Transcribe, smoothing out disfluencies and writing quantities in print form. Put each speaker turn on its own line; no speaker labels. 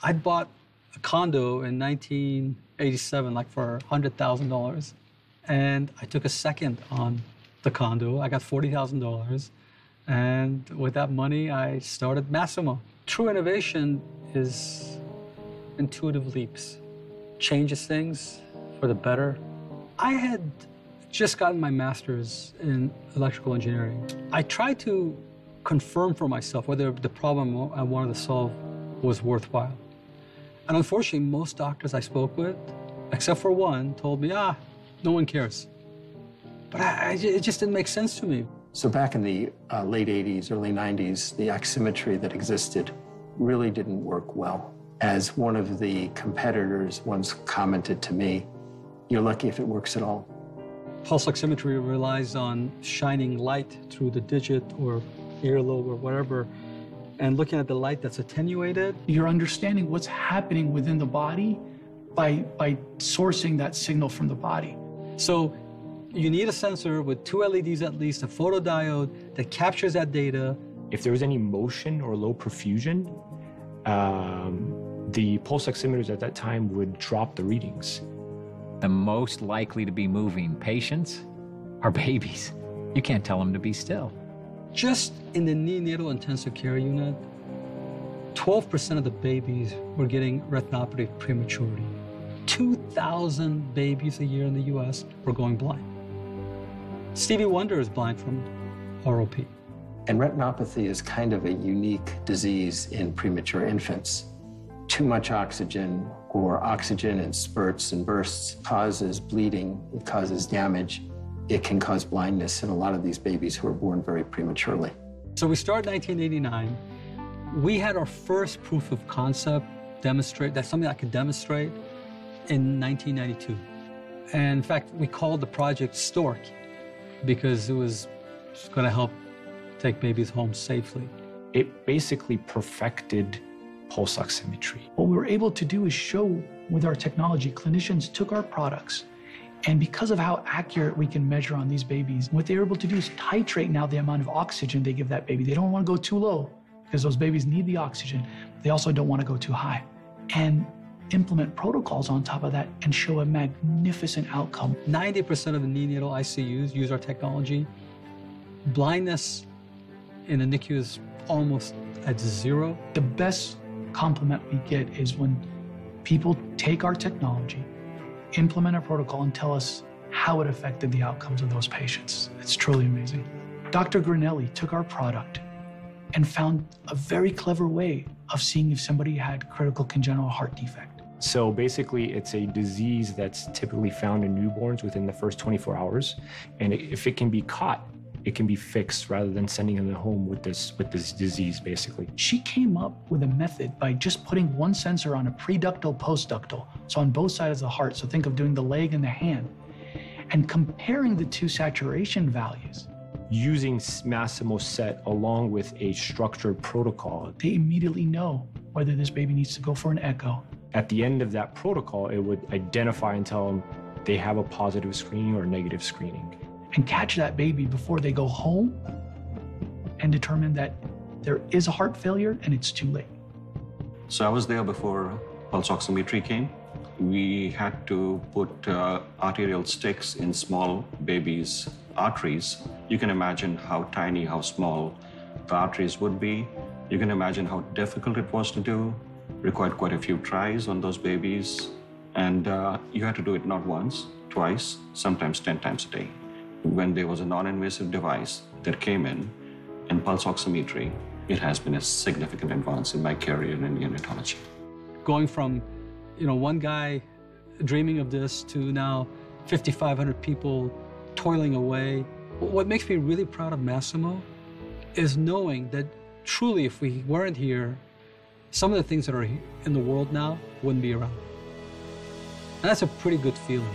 I bought a condo in 1987, like for $100,000. And I took a second on the condo. I got $40,000. And with that money, I started Masimo. True innovation is intuitive leaps. Changes things for the better. I had just gotten my master's in electrical engineering. I tried to confirm for myself whether the problem I wanted to solve was worthwhile. And unfortunately, most doctors I spoke with, except for one, told me, no one cares. But it just didn't make sense to me.
So back in the late 80s, early 90s, the oximetry that existed really didn't work well. As one of the competitors once commented to me, "You're lucky if it works at all."
Pulse oximetry relies on shining light through the digit or earlobe or whatever, and looking at the light that's attenuated.
You're understanding what's happening within the body by sourcing that signal from the body.
So you need a sensor with 2 LEDs at least, a photodiode that captures that data.
If there was any motion or low perfusion, the pulse oximeters at that time would drop the readings.
The most likely to be moving patients are babies. You can't tell them to be still.
Just in the neonatal intensive care unit, 12% of the babies were getting retinopathy of prematurity. 2,000 babies a year in the US were going blind. Stevie Wonder is blind from ROP.
And retinopathy is kind of a unique disease in premature infants. Too much oxygen or oxygen in spurts and bursts causes bleeding, it causes damage. It can cause blindness in a lot of these babies who are born very prematurely.
So we started in 1989. We had our first proof of concept that's something I could demonstrate in 1992. And in fact, we called the Project Stork because it was going to help take babies home safely.
It basically perfected pulse oximetry.
What we were able to do is show with our technology, clinicians took our products, and because of how accurate we can measure on these babies, what they were able to do is titrate now the amount of oxygen they give that baby. They don't want to go too low because those babies need the oxygen. But they also don't want to go too high. And implement protocols on top of that and show a magnificent outcome.
90% of the neonatal ICUs use our technology. Blindness in the NICU is almost at 0.
The best compliment we get is when people take our technology, implement a protocol, and tell us how it affected the outcomes of those patients. It's truly amazing. Dr. Grinelli took our product and found a very clever way of seeing if somebody had critical congenital heart defect.
So basically, it's a disease that's typically found in newborns within the first 24 hours. And if it can be caught, it can be fixed rather than sending them home with this disease, basically.
She came up with a method by just putting one sensor on a preductal, postductal, so on both sides of the heart. So think of doing the leg and the hand, and comparing the two saturation values.
Using Masimo set along with a structured protocol.
They immediately know whether this baby needs to go for an echo.
At the end of that protocol, it would identify and tell them they have a positive screening or negative screening.
And catch that baby before they go home and determine that there is a heart failure and it's too late.
So I was there before pulse oximetry came. We had to put arterial sticks in small babies' arteries. You can imagine how tiny, how small the arteries would be. You can imagine how difficult it was to do. Required quite a few tries on those babies. And you had to do it not once, twice, sometimes 10 times a day. When there was a non-invasive device that came in pulse oximetry, it has been a significant advance in my career in neonatology.
Going from, one guy dreaming of this to now 5,500 people toiling away. What makes me really proud of Masimo is knowing that truly, if we weren't here, some of the things that are in the world now wouldn't be around. And that's a pretty good feeling.